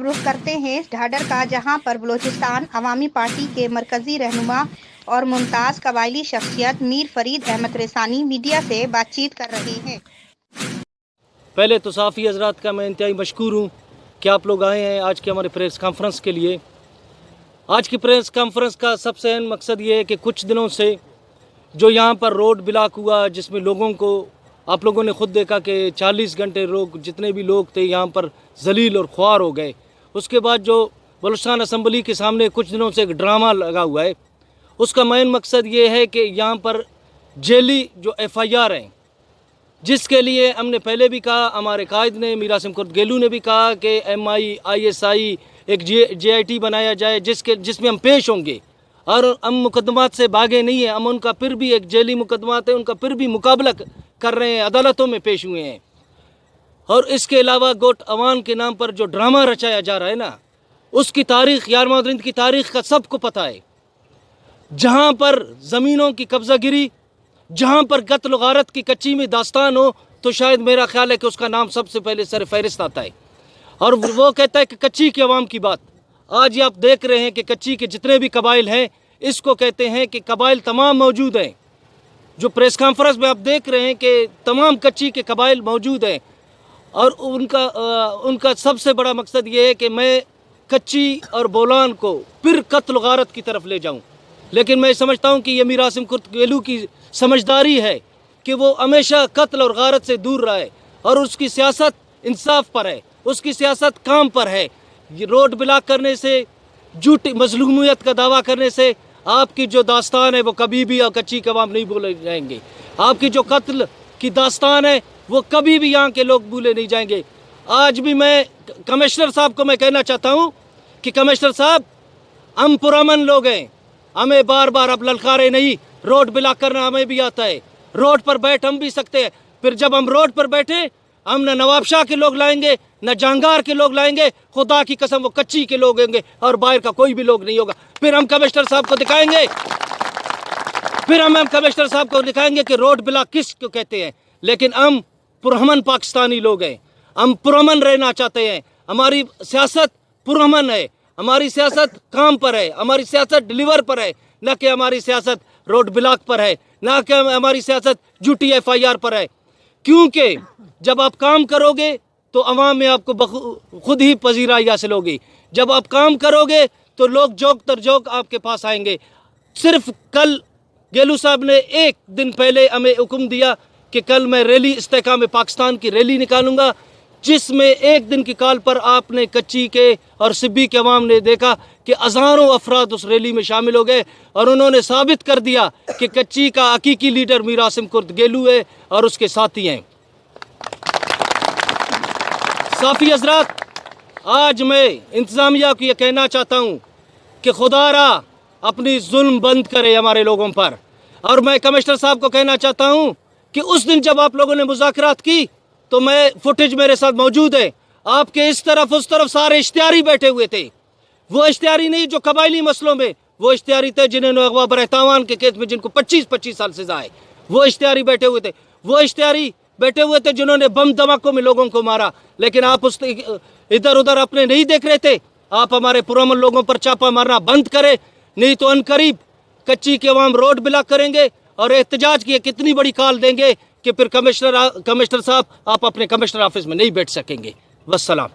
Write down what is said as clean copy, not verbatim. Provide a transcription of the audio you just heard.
अब रुख करते हैं ढाढर का, जहां पर बलूचिस्तान अवामी पार्टी के मरकजी रहनुमा और मुमताज़ कबायली शख्सियत मीर फरीद अहमद रेसानी मीडिया से बातचीत कर रहे हैं। पहले तो साफ़ी हजरात का मैं इंतहाई मशकूर हूँ कि आप लोग आए हैं आज के हमारे प्रेस कॉन्फ्रेंस के लिए। आज की प्रेस कॉन्फ्रेंस का सबसे अहम मकसद ये है कि कुछ दिनों से जो यहाँ पर रोड ब्लॉक हुआ, जिसमें लोगों को आप लोगों ने ख़ुद देखा कि 40 घंटे लोग जितने भी लोग थे यहाँ पर जलील और ख्वार हो गए। उसके बाद जो बलूचिस्तान असम्बली के सामने कुछ दिनों से एक ड्रामा लगा हुआ है, उसका मेन मकसद ये है कि यहाँ पर जेली जो FIR हैं, जिसके लिए हमने पहले भी कहा, हमारे कायद ने मीर आसिम कुर्द गेलू ने भी कहा कि MI ISI एक JIT बनाया जाए जिसमें हम पेश होंगे। और हम मुकदमात से भागे नहीं हैं, हम उनका फिर भी एक जेली मुकदमात है उनका फिर भी मुकाबला कर रहे हैं, अदालतों में पेश हुए हैं। और इसके अलावा गोट अवान के नाम पर जो ड्रामा रचाया जा रहा है ना, उसकी तारीख़ 11 रिंद की तारीख़ का सबको पता है। जहाँ पर ज़मीनों की कब्ज़ा गिरी, जहाँ पर कत्ल गारत की कच्ची में दास्तान हो, तो शायद मेरा ख्याल है कि उसका नाम सबसे पहले सर फहरिस्त आता है। और वो कहता है कि कच्ची के अवाम की बात। आज ये आप देख रहे हैं कि कच्ची के जितने भी कबाइल हैं, इसको कहते हैं कि कबाइल तमाम मौजूद हैं। जो प्रेस कॉन्फ्रेंस में आप देख रहे हैं कि तमाम कच्ची के कबाइल मौजूद हैं। और उनका सबसे बड़ा मकसद ये है कि मैं कच्ची और बोलान को फिर कत्ल गारत की तरफ ले जाऊं। लेकिन मैं समझता हूं कि ये मीर आसिम कुर्द गेलू की समझदारी है कि वो हमेशा कत्ल और गारत से दूर रहे, और उसकी सियासत इंसाफ पर है, उसकी सियासत काम पर है। ये रोड ब्लॉक करने से, झूठी मजलूमियत का दावा करने से आपकी जो दास्तान है वो कभी भी कच्ची के अवाम नहीं भूले जाएंगे। आपकी जो कत्ल की दास्तान है वो कभी भी यहाँ के लोग भूले नहीं जाएंगे। आज भी मैं कमिश्नर साहब को मैं कहना चाहता हूँ कि कमिश्नर साहब, हम पुरअमन लोग हैं, हमें बार बार अब ललकारे नहीं। रोड ब्लॉक करना हमें भी आता है, रोड पर बैठ हम भी सकते हैं। फिर जब हम रोड पर बैठे, हम न नवाबशाह के लोग लाएंगे, न जहांगार के लोग लाएंगे, खुदा की कसम वो कच्ची के लोग होंगे और बाहर का कोई भी लोग नहीं होगा। फिर हम कमिश्नर साहब को दिखाएंगे, कमिश्नर साहब को दिखाएंगे कि रोड ब्लॉक किस को कहते हैं। लेकिन हम पुरअमन पाकिस्तानी लोग हैं, हम पुरअमन रहना चाहते हैं। हमारी सियासत पुरअमन है, हमारी सियासत काम पर है, हमारी सियासत डिलीवर पर है, न कि हमारी सियासत रोड ब्लॉक पर है, न कि हमारी सियासत झूठी FIR पर है। क्योंकि जब आप काम करोगे तो अवाम में आपको खुद ही पजीराई हासिल होगी। जब आप काम करोगे तो लोग जोक तर जोक आपके पास आएंगे। सिर्फ कल गेलू साहब ने एक दिन पहले हमें हुक्म दिया कि कल मैं रैली इस्तेकाम पाकिस्तान की रैली निकालूंगा, जिसमें एक दिन की कॉल पर आपने कच्ची के और सिब्बी के अवाम ने देखा कि हज़ारों अफराद उस रैली में शामिल हो गए, और उन्होंने साबित कर दिया कि कच्ची का हकीकी लीडर मीर आसिम कुर्द गेलू है और उसके साथी हैं। साफ़ी हजरात, आज मैं इंतज़ामिया को ये कहना चाहता हूँ कि खुदारा अपनी जुल्म बंद करे हमारे लोगों पर। और मैं कमिश्नर साहब को कहना चाहता हूँ कि उस दिन जब आप लोगों ने मुज़ाकरात की तो मैं फुटेज मेरे साथ मौजूद है, आपके इस तरफ उस तरफ सारे इश्तिहारी बैठे हुए थे। वो इश्तिहारी नहीं जो कबायली मसलों में, वो इश्तिहारी थे जिन्होंने अगवा बरहतावान के केस में जिनको 25-25 साल सजा है, वो इश्तिहारी बैठे हुए थे। वो इश्तिहारी बैठे हुए थे जिन्होंने बम धमाकों में लोगों को मारा। लेकिन आप उस इधर उधर अपने नहीं देख रहे थे। आप हमारे पुरअमन लोगों पर छापा मारना बंद करें, नहीं तो अनकरीब कच्ची के अवाम रोड ब्लॉक करेंगे और एहतजाज की कितनी बड़ी कॉल देंगे कि फिर कमिश्नर साहब आप अपने कमिश्नर ऑफिस में नहीं बैठ सकेंगे। वस्सलाम।